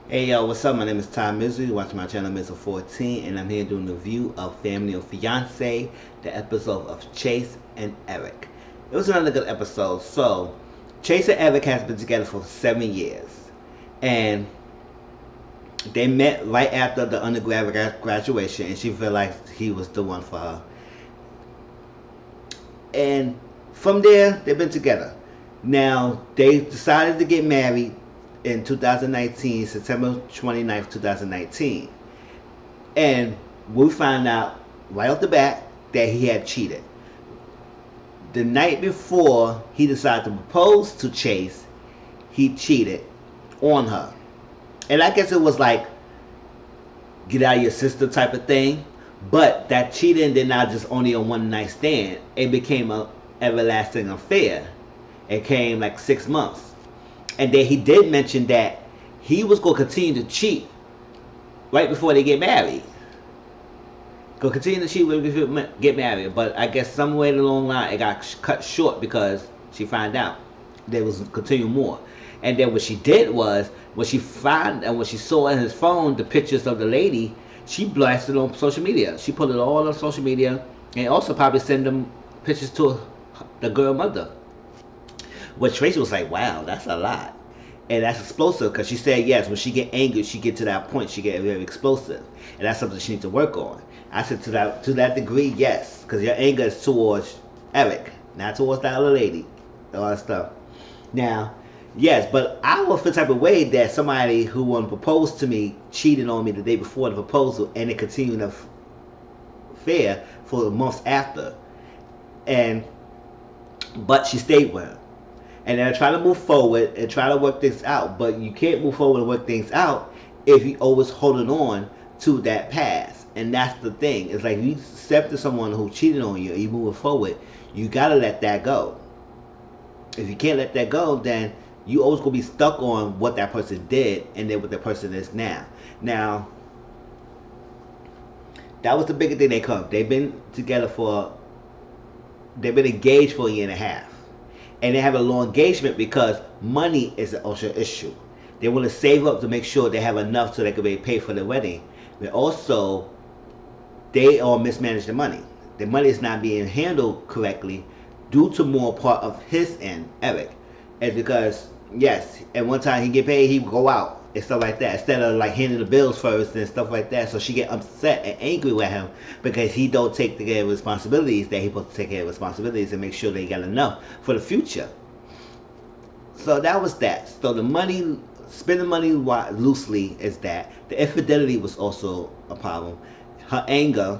Hey yo, what's up? My name is Mizzle. You're watching my channel Mizzle 14, and I'm here doing a review of Family of Fiance, the episode of Chase and Eric. It was another good episode. So, Chase and Eric has been together for 7 years, and they met right after the undergrad graduation, and she felt like he was the one for her. And from there, they've been together. Now, they decided to get married in 2019, September 29th, 2019. And we found out right off the bat that he had cheated. The night before he decided to propose to Chase, he cheated on her. And I guess it was like, get out of your sister type of thing. But that cheating did not just only a one night stand. It became a everlasting affair. It came like 6 months. And then he did mention that he was going to continue to cheat right before they get married. Go continue to cheat right before they get married. But I guess somewhere along the line it got cut short because she found out there was continue more. And then what she did was when she found and when she saw in his phone the pictures of the lady, she blasted on social media. She put it all on social media and also probably send them pictures to the girl mother. But Tracy was like, wow, that's a lot. And that's explosive because she said, yes, when she get angry, she get to that point, she get very explosive. And that's something she needs to work on. I said to that degree, yes, because your anger is towards Eric, not towards that other lady, all that stuff. Now, yes, but I would feel the type of way that somebody who wanted to propose to me cheated on me the day before the proposal and it continued an affair for the months after. But she stayed with him. And then I try to move forward and try to work things out. But you can't move forward and work things out if you always holding on to that past. And that's the thing. It's like you accept someone who cheated on you and you move forward, you gotta let that go. If you can't let that go, then you always gonna be stuck on what that person did and then what that person is now. Now, that was the biggest thing they come. They've been engaged for a year and a half. And they have a long engagement because money is also an issue. They want to save up to make sure they have enough so they can be paid for the wedding. But also, they all mismanage the money. The money is not being handled correctly due to more part of his end, Eric. And because, yes, at one time he get paid, he would go out and stuff like that instead of like handing the bills first and stuff like that. So she get upset and angry with him because he don't take care of responsibilities that he supposed to take care of responsibilities and make sure they got enough for the future. So that was that. So the money, spending money loosely is that. The infidelity was also a problem. Her anger,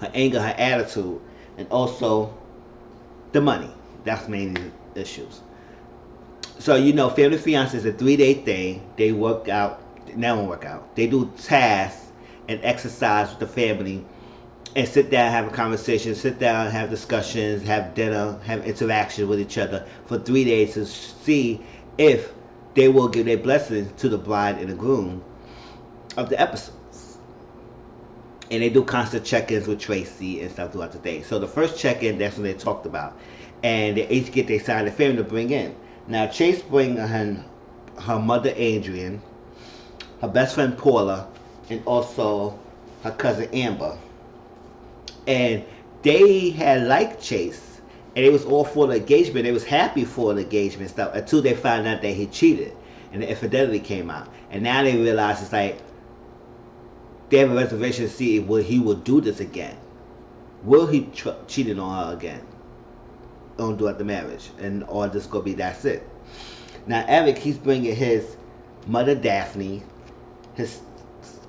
her attitude, and also the money. That's mainly the issues. So Family Fiance is a 3-day thing. They work out, never work out. They do tasks and exercise with the family, and sit down, have a conversation, sit down, have discussions, have dinner, have interaction with each other for 3 days to see if they will give their blessings to the bride and the groom of the episodes. And they do constant check-ins with Tracy and stuff throughout the day. So the first check-in, that's when they talked about, and they each get their side of the family to bring in. Now Chase bring her mother Adrian, her best friend Paula, and also her cousin Amber. And they had liked Chase, and they was all for the engagement. They was happy for the engagement stuff until they found out that he cheated, and the infidelity came out. And now they realize it's like they have a reservation to see if he will do this again. Will he cheat on her again? Don't do at the marriage, and or just go be that's it. Now Eric, he's bringing his mother Daphne, his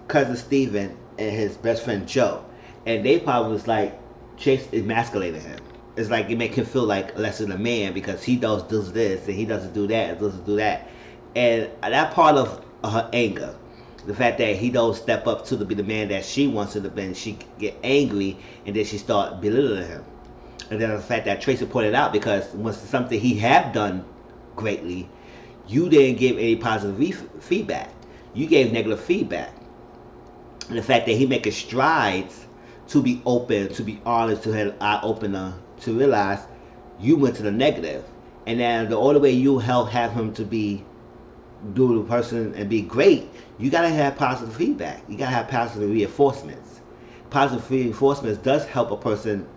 cousin Steven, and his best friend Joe, and they probably was like Chase emasculating him. It's like it make him feel like less than a man because he does this and he doesn't do that and doesn't do that, and that part of her anger, the fact that he don't step up to be the man that she wants him to be, and she get angry and then she start belittling him. And then the fact that Tracy pointed out, because once it's something he have done greatly, you didn't give any positive feedback. You gave negative feedback. And the fact that he making strides to be open, to be honest, to have an eye opener, to realize you went to the negative. And then the only way you have him to be do the person and be great, you gotta have positive feedback. You gotta have positive reinforcements. Positive reinforcements does help a person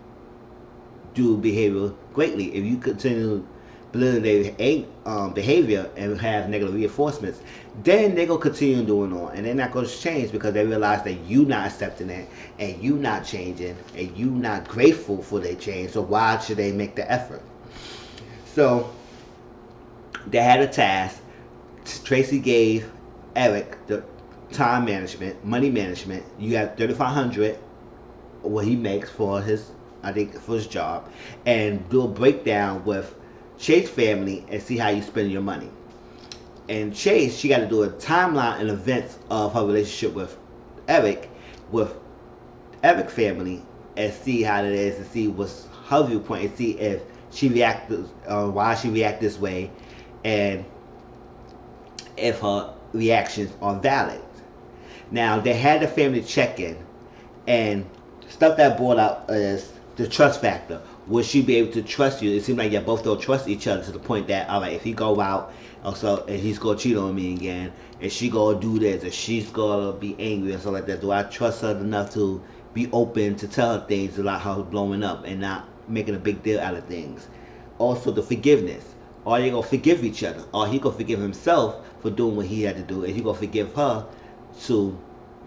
do behavior greatly. If you continue building their behavior and have negative reinforcements, then they're gonna continue doing on, and they're not gonna change because they realize that you not accepting it, and you not changing, and you not grateful for their change. So why should they make the effort? So they had a task. Tracy gave Eric the time management, money management. You got 3,500, what he makes for his, I think, for his job, and do a breakdown with Chase family and see how you spend your money. And Chase, she got to do a timeline and events of her relationship with Eric, family, and see how it is, and see what's her viewpoint, and see if she reacted, why she react this way, and if her reactions are valid. Now, they had the family check in, and stuff that brought out is the trust factor. Would she be able to trust you? It seems like you both don't trust each other to the point that, all right, if he go out, also, and he's gonna cheat on me again, and she gonna do this, and she's gonna be angry and stuff like that, do I trust her enough to be open to tell her things about her blowing up and not making a big deal out of things? Also, the forgiveness. Are they gonna forgive each other? Or he gonna forgive himself for doing what he had to do, and he gonna forgive her to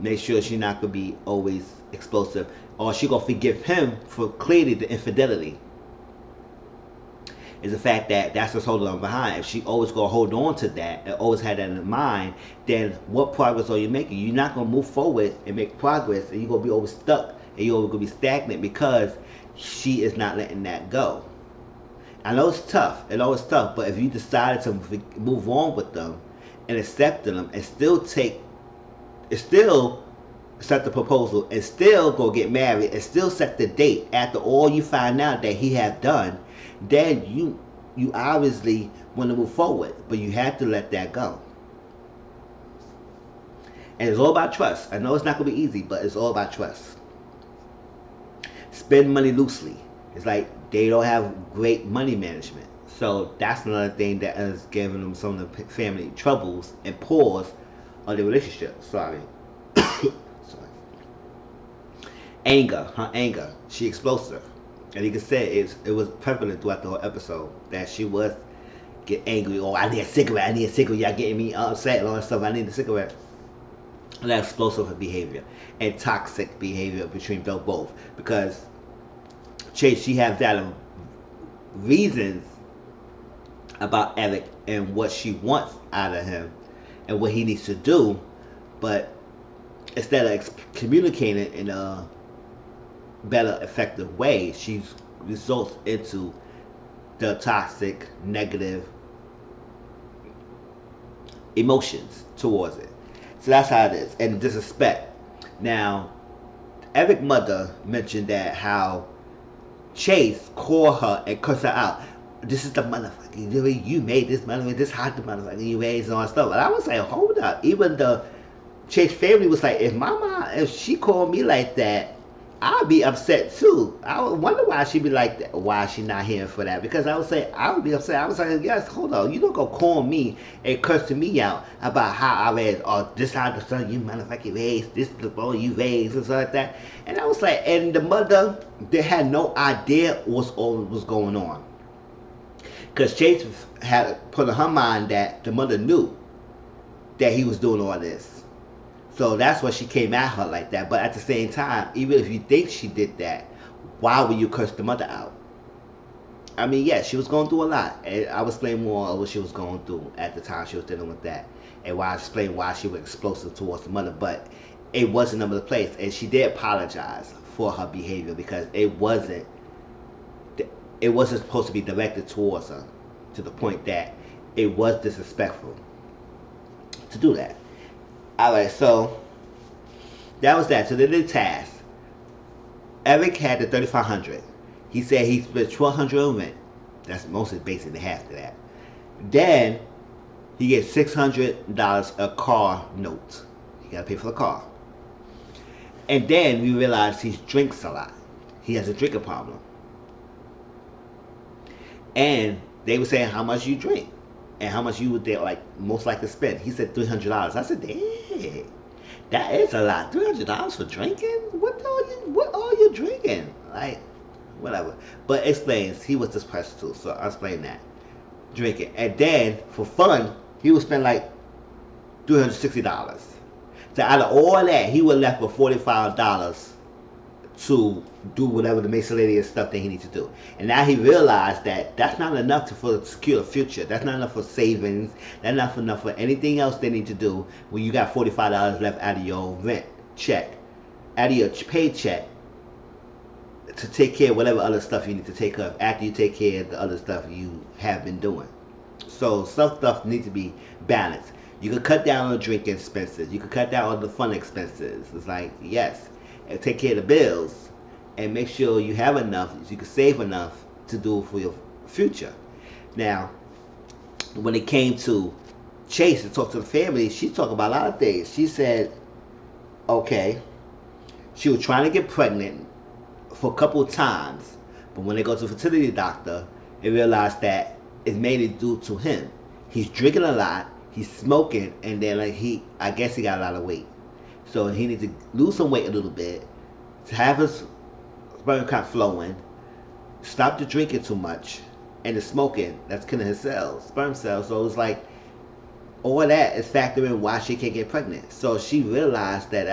make sure she's not gonna be always explosive? Or she gonna forgive him for clearly the infidelity? Is the fact that that's what's holding on behind. If she always gonna hold on to that and always had that in mind, then what progress are you making? You're not gonna move forward and make progress, and you're gonna be always stuck, and you're gonna be stagnant because she is not letting that go. I know it's tough. It always tough. But if you decided to move on with them and accept them and still accept the proposal and still go get married and still set the date after all you find out that he have done, then you obviously want to move forward. But you have to let that go. And it's all about trust. I know it's not going to be easy, but it's all about trust. Spend money loosely. It's like they don't have great money management. So that's another thing that is giving them some of the family troubles and pause on the relationship. Sorry. Her anger. She explosive. And you can say it was prevalent throughout the whole episode that she was get angry. Oh, I need a cigarette. Y'all getting me upset and all that stuff. I need a cigarette. And that explosive behavior and toxic behavior between both. Because Chase, she has valid reasons about Eric and what she wants out of him and what he needs to do, but instead of communicating in a better, effective way, she results into the toxic, negative emotions towards it. So that's how it is, and disrespect. Now, Eric's mother mentioned that how Chase called her and cussed her out. This is the motherfucker. You made this motherfucker. This hot the motherfucker. You raised all that stuff. And I was like, hold up. Even the Chase family was like, if she called me like that, I'd be upset too. I would wonder why she'd be like that. Why she not here for that? Because I would say I would be upset. I was like, yes, hold on. You don't go call me and cursing me out about how I raised, or this how the son you motherfucking raised, this the boy you raised, and stuff like that. And I was like, and the mother, they had no idea what was going on. Because Chase had put in her mind that the mother knew that he was doing all this. So that's why she came at her like that. But at the same time, even if you think she did that, why would you curse the mother out? I mean, yeah, she was going through a lot. And I will explain more of what she was going through at the time she was dealing with that. And why I explained why she was explosive towards the mother. But it wasn't another place. And she did apologize for her behavior because it wasn't supposed to be directed towards her to the point that it was disrespectful to do that. Alright, so that was that. So they did task. Eric had the 3,500. He said he spent 1,200 on rent. That's mostly basically half of that. Then he gets $600 a car note. He got to pay for the car. And then we realized he drinks a lot. He has a drinking problem. And they were saying how much you drink. and how much you would like most likely spend. He said $300. I said, dang, that is a lot. $300 for drinking? What are you drinking? Like, whatever. But explains he was depressed too, so I explained that. Drinking. And then for fun, he would spend like $360. So out of all that, he would left with $45 to do whatever the miscellaneous stuff that he needs to do. And now he realized that that's not enough for secure the future. That's not enough for savings. That's not enough for anything else they need to do when you got $45 left out of your rent check, out of your paycheck, to take care of whatever other stuff you need to take care of after you take care of the other stuff you have been doing. So some stuff needs to be balanced. You can cut down on the drinking expenses. You can cut down on the fun expenses. It's like, yes, and take care of the bills and make sure you have enough, so you can save enough to do for your future. Now, when it came to Chase to talk to the family, she talked about a lot of things. She said, okay, she was trying to get pregnant for a couple of times, but when they go to the fertility doctor, they realized that it's mainly due to him. He's drinking a lot, he's smoking, and then I guess he got a lot of weight. So he needs to lose some weight a little bit, to have his sperm count flowing, stop the drinking too much, and the smoking that's killing his cells, sperm cells. So it's like all that is factoring why she can't get pregnant. So she realized that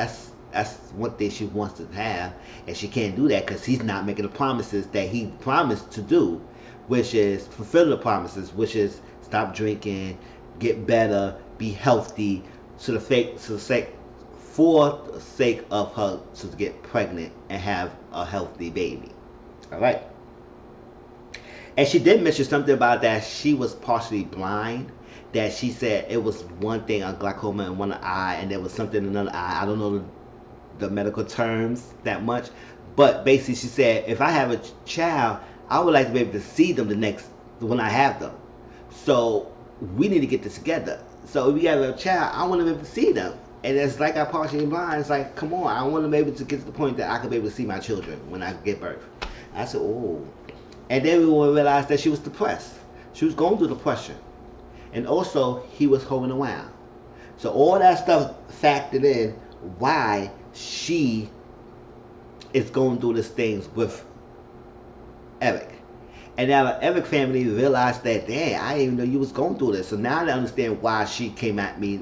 that's one thing she wants to have, and she can't do that because he's not making the promises that he promised to do, which is fulfill the promises, which is stop drinking, get better, be healthy, for the sake of her to get pregnant and have a healthy baby. All right. And she did mention something about that she was partially blind. That she said it was one thing, a glaucoma in one eye, and there was something in another eye. I don't know the medical terms that much, but basically she said if I have a child, I would like to be able to see them when I have them. So we need to get this together. So if we have a child, I want to be able to see them. And it's like I'm partially blind. It's like, come on, I want to be able to get to the point that I could be able to see my children when I give birth. I said, oh. And then we realized that she was depressed. She was going through depression. And also, he was holding around. So all that stuff factored in why she is going through these things with Eric. And now the Eric family realized that, damn, I didn't even know you was going through this. So now they understand why she came at me,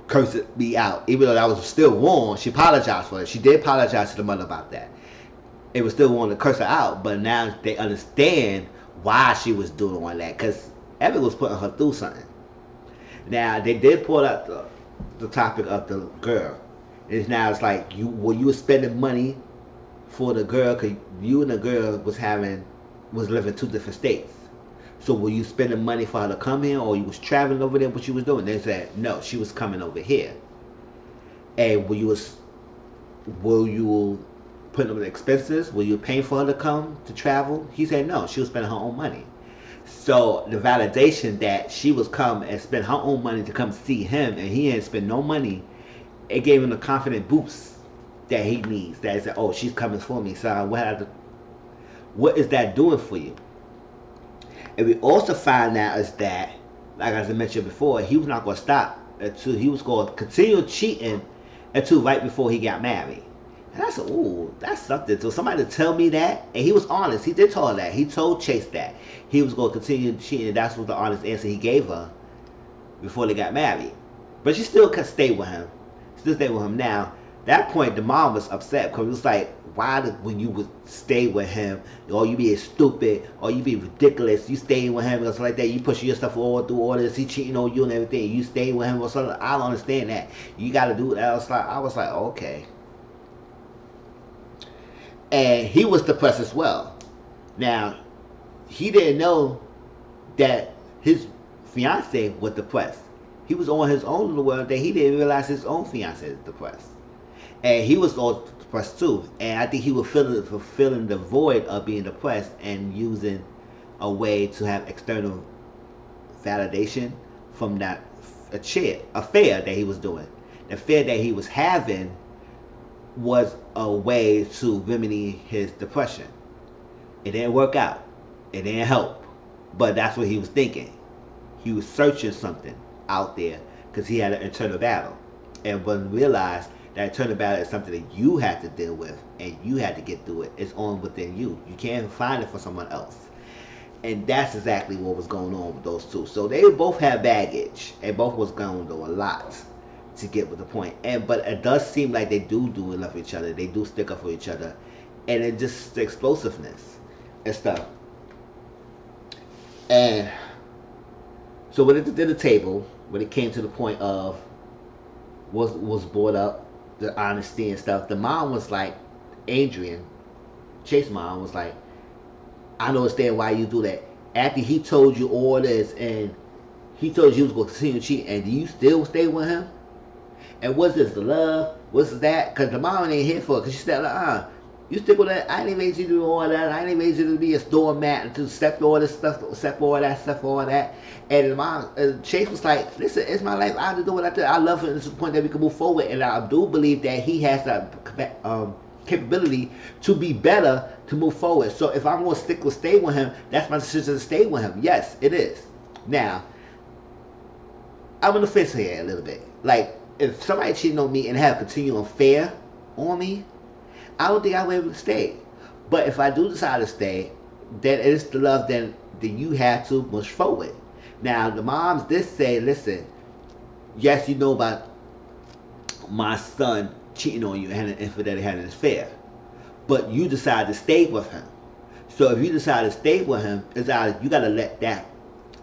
cursed me out. Even though that was still wrong, she apologized for it. She did apologize to the mother about that. It was still wrong to curse her out, but now they understand why she was doing all that, because Eric was putting her through something. Now, they did pull out the topic of the girl. It's like, you were spending money for the girl, because you and the girl was living in 2 different states. So were you spending money for her to come here, or you was traveling over there? What you was doing? They said no, she was coming over here. And were you putting up the expenses? Were you paying for her to come to travel? He said no, she was spending her own money. So the validation that she was come and spend her own money to come see him, and he didn't spend no money, it gave him the confident boost that he needs. That he said, oh, she's coming for me. So what is that doing for you? And we also find out is that, like as I mentioned before, he was not going to stop until he was going to continue cheating until right before he got married. And I said, ooh, that's something. So somebody to tell me that, and he was honest. He did tell her that. He told Chase that he was going to continue cheating, and that's what the honest answer he gave her before they got married. But she still could stay with him. Still stay with him. Now, that point, the mom was upset because it was like, why when you would stay with him, or you be stupid, or you be ridiculous, you staying with him or something like that, you pushing yourself all through all this, he cheating on you and everything, you staying with him or something. I don't understand that. You got to do that. I was like, okay. And he was depressed as well. Now, he didn't know that his fiance was depressed. He was on his own little world that he didn't realize his own fiance is depressed. And he was all depressed too. And I think he was fulfilling the void of being depressed and using a way to have external validation from that affair that he was doing. The affair that he was having was a way to remedy his depression. It didn't work out. It didn't help. But that's what he was thinking. He was searching something out there because he had an internal battle, and when realized that internal battle is something that you had to deal with and you had to get through it. It's on within you. You can't find it for someone else. And that's exactly what was going on with those two. So they both had baggage, and both was going through a lot to get with the point. And but it does seem like they do love each other. They do stick up for each other, and it just the explosiveness and stuff. And so when it did the table, when it came to the point of was brought up the honesty and stuff, the mom was like, Adrian, Chase's mom was like, I don't understand why you do that. After he told you all this and he told you he was going to continue to cheat, and do you still stay with him? And what's this, the love? What's that? Because the mom ain't here for it. Because she said, you stick with that. I didn't raise you to do all that. I didn't raise you to be a doormat and to accept all this stuff, accept all that stuff, all that. And the mom, Chase was like, listen, it's my life. I have to do what I do. I love it. This is the point that we can move forward. And I do believe that he has that capability to be better to move forward. So if I'm going to stay with him, that's my decision to stay with him. Yes, it is. Now, I'm on the fence here a little bit. Like, if somebody cheating on me and have continued affair on me, I don't think I would be able to stay. But if I do decide to stay, then it's the love then that you have to push forward. Now, the moms did say, listen, yes, you know about my son cheating on you and infidelity, having an affair, but you decide to stay with him. So if you decide to stay with him, it's either you got to let that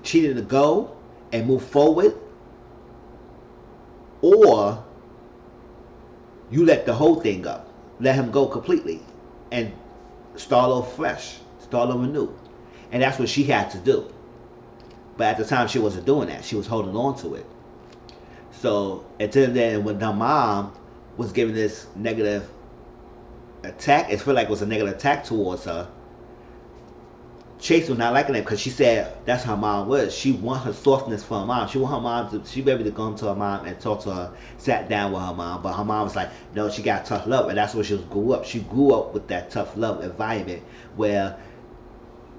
cheating go and move forward, or you let the whole thing go. Let him go completely and start over fresh, start over new. And that's what she had to do. But at the time, she wasn't doing that. She was holding on to it. So until then, when the mom was giving this negative attack, it felt like it was a negative attack towards her, Chase was not liking it because she said that's how mom was. She want her softness for her mom. She want her mom to, she be able to go to her mom and talk to her, sat down with her mom. But her mom was like, no, she got tough love. And that's where she grew up. She grew up with that tough love environment where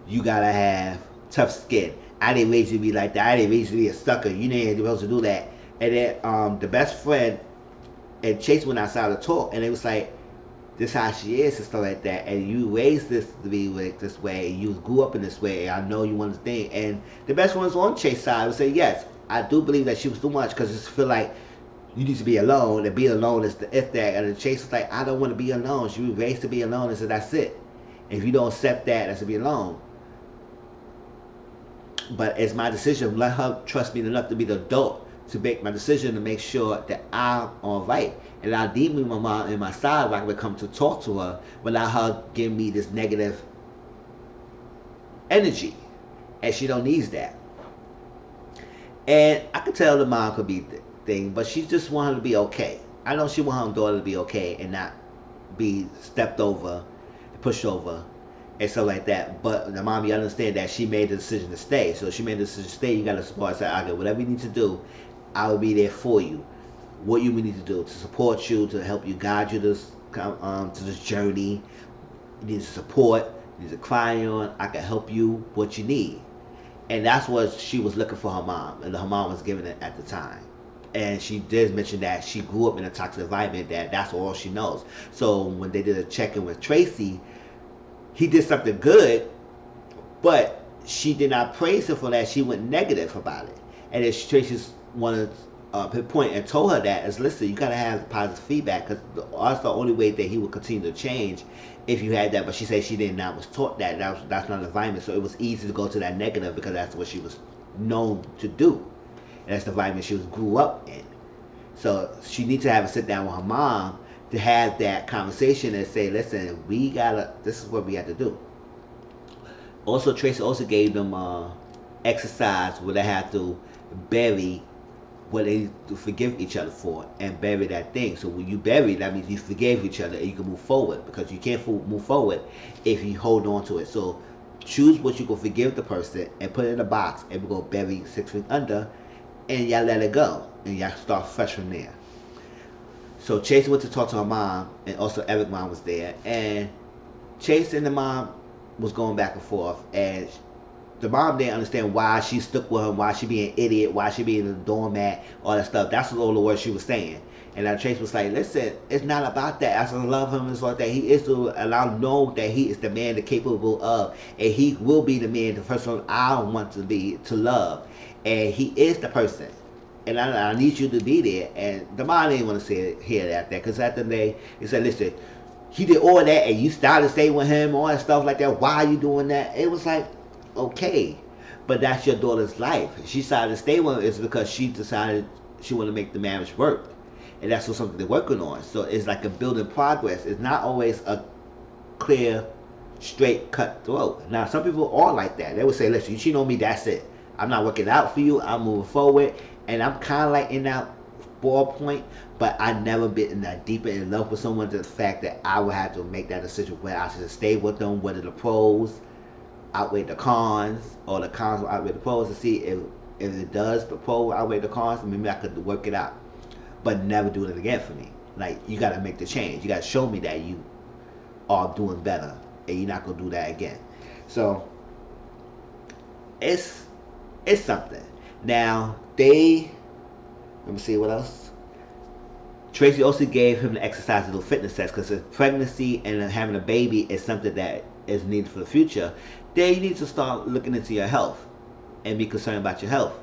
you got to have tough skin. I didn't raise you to be like that. I didn't raise you to be a sucker. You didn't supposed to do that. And then the best friend and Chase went outside to talk. And it was like, this how she is and stuff like that, and you raised this to be like this way, and you grew up in this way, I know you understand. And the best ones on Chase's side would say, yes, I do believe that she was too much, because I feel like you need to be alone, and being alone is the if that. And then Chase was like, I don't want to be alone. She was raised to be alone, and said, that's it. And if you don't accept that, that's to be alone. But it's my decision. Let her trust me enough to be the adult to make my decision to make sure that I'm all right. And I'll leave me my mom in my side when I come to talk to her without her giving me this negative energy. And she don't need that. And I could tell the mom could be the thing, but she just want her to be okay. I know she want her daughter to be okay and not be stepped over, pushed over, and stuff like that. But the mom, you understand that she made the decision to stay. So she made the decision to stay. You got to support her. Say, okay, whatever you need to do, I will be there for you. What you need to do to support you, to help you, guide you to this journey. You need support. You need to cry on. I can help you. What you need, and that's what she was looking for her mom, and her mom was giving it at the time. And she did mention that she grew up in a toxic environment. That's all she knows. So when they did a check-in with Tracy, he did something good, but she did not praise him for that. She went negative about it, and then Tracy's wanted point and told her that is, listen, you gotta have positive feedback, because that's the only way that he would continue to change if you had that. But she said she did not was taught that's not an environment, so it was easy to go to that negative because that's what she was known to do, and that's the environment she grew up in. So she needs to have a sit down with her mom to have that conversation and say, listen, this is what we have to do. Also, Tracy also gave them exercise where they have to bury what they to forgive each other for and bury that thing. So when you bury, that means you forgave each other and you can move forward, because you can't move forward if you hold on to it. So choose what you can forgive the person and put it in a box, and we're going to bury 6 feet under, and y'all let it go, and y'all start fresh from there. So Chase went to talk to her mom, and also Eric's mom was there, and Chase and the mom was going back and forth, and the mom didn't understand why she stuck with him, why she being an idiot, why she being a doormat, all that stuff. That's all the words she was saying. And that Trace was like, listen, it's not about that. I still love him and stuff like that. He is to allow know that he is the man that capable of, and he will be the man, the person I want to be, to love. And he is the person. And I need you to be there. And the mom didn't want to hear that, because at the end of the day, he said, listen, he did all that, and you started staying with him, all that stuff like that. Why are you doing that? It was like, okay, but that's your daughter's life. She decided to stay with him is because she decided she wanted to make the marriage work, and that's what something they're working on. So it's like a building progress. It's not always a clear, straight cut throat. Now some people are like that. They would say, listen, you cheat on me, that's it. I'm not working out for you. I'm moving forward, and I'm kind of like in that ballpoint, but I never been that deeper in love with someone to the fact that I would have to make that decision where I should stay with them, whether the pros outweigh the cons, or the cons will outweigh the pros, to see if it does, the pros outweigh the cons, maybe I could work it out, but never do it again for me. Like, you got to make the change. You got to show me that you are doing better, and you're not going to do that again. So it's something. Now let me see what else. Tracy also gave him the exercise to do fitness tests, because if pregnancy and having a baby is something that is needed for the future, then you need to start looking into your health and be concerned about your health.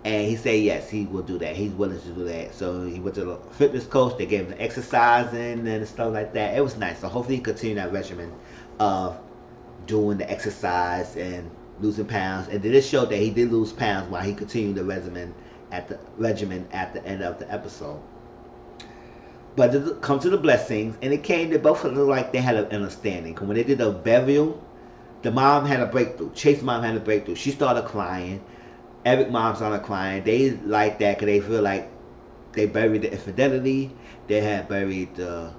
And he said yes, he will do that. He's willing to do that. So he went to the fitness coach. They gave him the exercising and stuff like that. It was nice. So hopefully he continue that regimen of doing the exercise and losing pounds. And it did show that he did lose pounds while he continued the regimen at the end of the episode. But it come to the blessings, and it came. They both looked like they had an understanding. When they did the burial, the mom had a breakthrough. Chase's mom had a breakthrough. She started crying. Eric's mom started crying. They like that because they feel like they buried the infidelity. They had buried the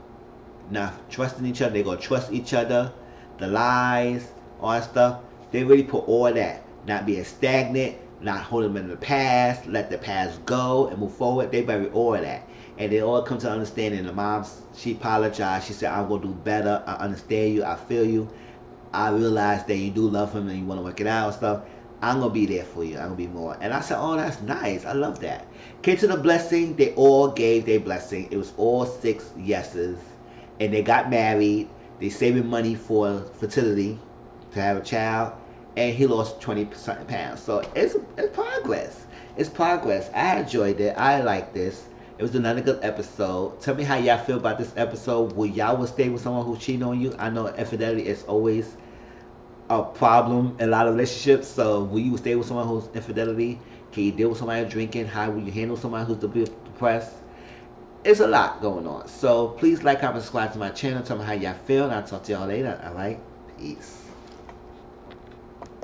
not trusting each other. They gonna trust each other, the lies, all that stuff. They really put all that, not being stagnant, not holding them in the past, let the past go and move forward. They buried all of that. And they all come to understanding. The mom, she apologized. She said, I'm going to do better. I understand you. I feel you. I realize that you do love him and you want to work it out and stuff. I'm going to be there for you. I'm going to be more. And I said, oh, that's nice. I love that. Came to the blessing. They all gave their blessing. It was all 6 yeses. And they got married. They saving money for fertility to have a child. And he lost 20% pounds. So it's progress. It's progress. I enjoyed it. I like this. It was another good episode. Tell me how y'all feel about this episode. Will y'all stay with someone who's cheating on you? I know infidelity is always a problem in a lot of relationships. So will you stay with someone who's infidelity? Can you deal with somebody drinking? How will you handle someone who's depressed? It's a lot going on. So please like, comment, subscribe to my channel. Tell me how y'all feel. And I'll talk to y'all later. Alright? Peace.